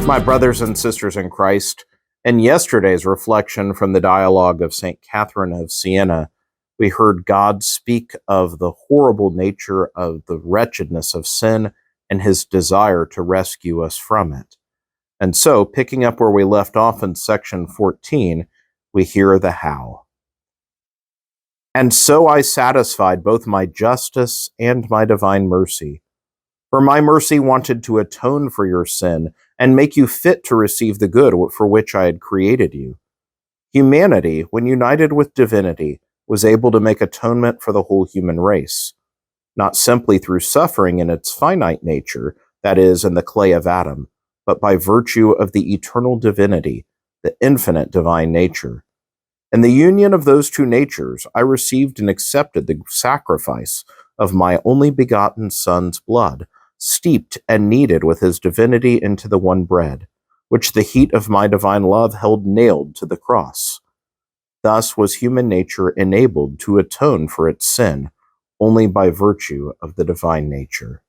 My brothers and sisters in Christ, in yesterday's reflection from the dialogue of St. Catherine of Siena, we heard God speak of the horrible nature of the wretchedness of sin and his desire to rescue us from it. And so, picking up where we left off in section 14, we hear the how. And so I satisfied both my justice and my divine mercy. For my mercy wanted to atone for your sin and make you fit to receive the good for which I had created you. Humanity, when united with divinity, was able to make atonement for the whole human race, not simply through suffering in its finite nature, that is, in the clay of Adam, but by virtue of the eternal divinity, the infinite divine nature. In the union of those two natures, I received and accepted the sacrifice of my only begotten Son's blood, steeped and kneaded with his divinity into the one bread, which the heat of my divine love held nailed to the cross. Thus was human nature enabled to atone for its sin only by virtue of the divine nature.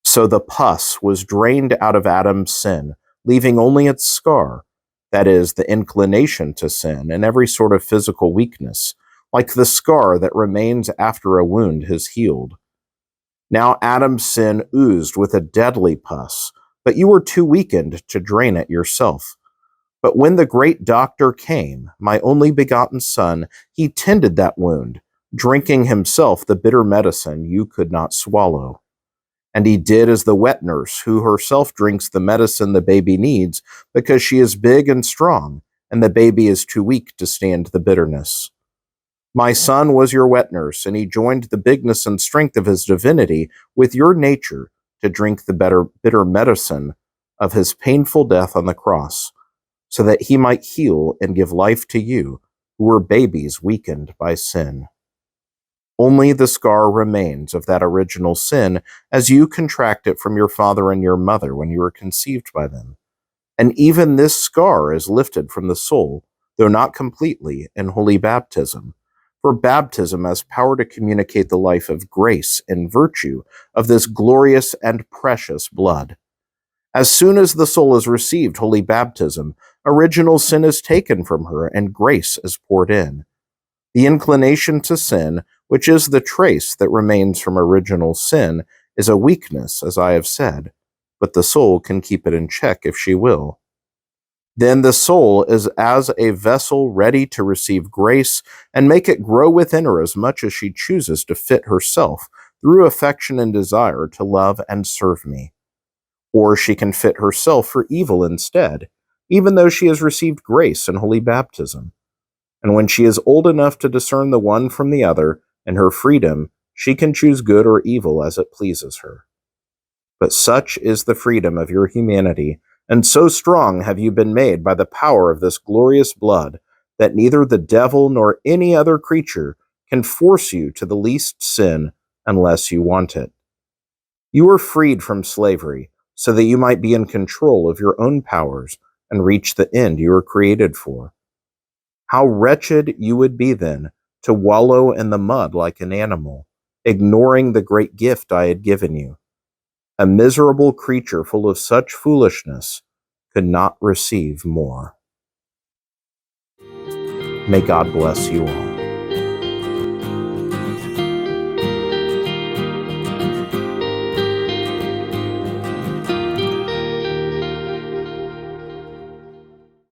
So the pus was drained out of Adam's sin, leaving only its scar, that is, the inclination to sin and every sort of physical weakness, like the scar that remains after a wound has healed. Now Adam's sin oozed with a deadly pus, but you were too weakened to drain it yourself. But when the great doctor came, my only begotten Son, he tended that wound, drinking himself the bitter medicine you could not swallow. And he did as the wet nurse, who herself drinks the medicine the baby needs because she is big and strong, and the baby is too weak to stand the bitterness. My Son was your wet nurse, and he joined the bigness and strength of his divinity with your nature to drink the bitter medicine of his painful death on the cross, so that he might heal and give life to you, who were babies weakened by sin. Only the scar remains of that original sin as you contract it from your father and your mother when you were conceived by them. And even this scar is lifted from the soul, though not completely, in holy baptism. For baptism has power to communicate the life of grace and virtue of this glorious and precious blood. As soon as the soul has received holy baptism, original sin is taken from her and grace is poured in. The inclination to sin, which is the trace that remains from original sin, is a weakness, as I have said, but the soul can keep it in check if she will. Then the soul is as a vessel ready to receive grace and make it grow within her as much as she chooses to fit herself through affection and desire to love and serve me. Or she can fit herself for evil instead, even though she has received grace and holy baptism. And when she is old enough to discern the one from the other, in her freedom, she can choose good or evil as it pleases her. But such is the freedom of your humanity, and so strong have you been made by the power of this glorious blood, that neither the devil nor any other creature can force you to the least sin unless you want it. You are freed from slavery, so that you might be in control of your own powers and reach the end you were created for. How wretched you would be then to wallow in the mud like an animal, ignoring the great gift I had given you. A miserable creature full of such foolishness could not receive more. May God bless you all.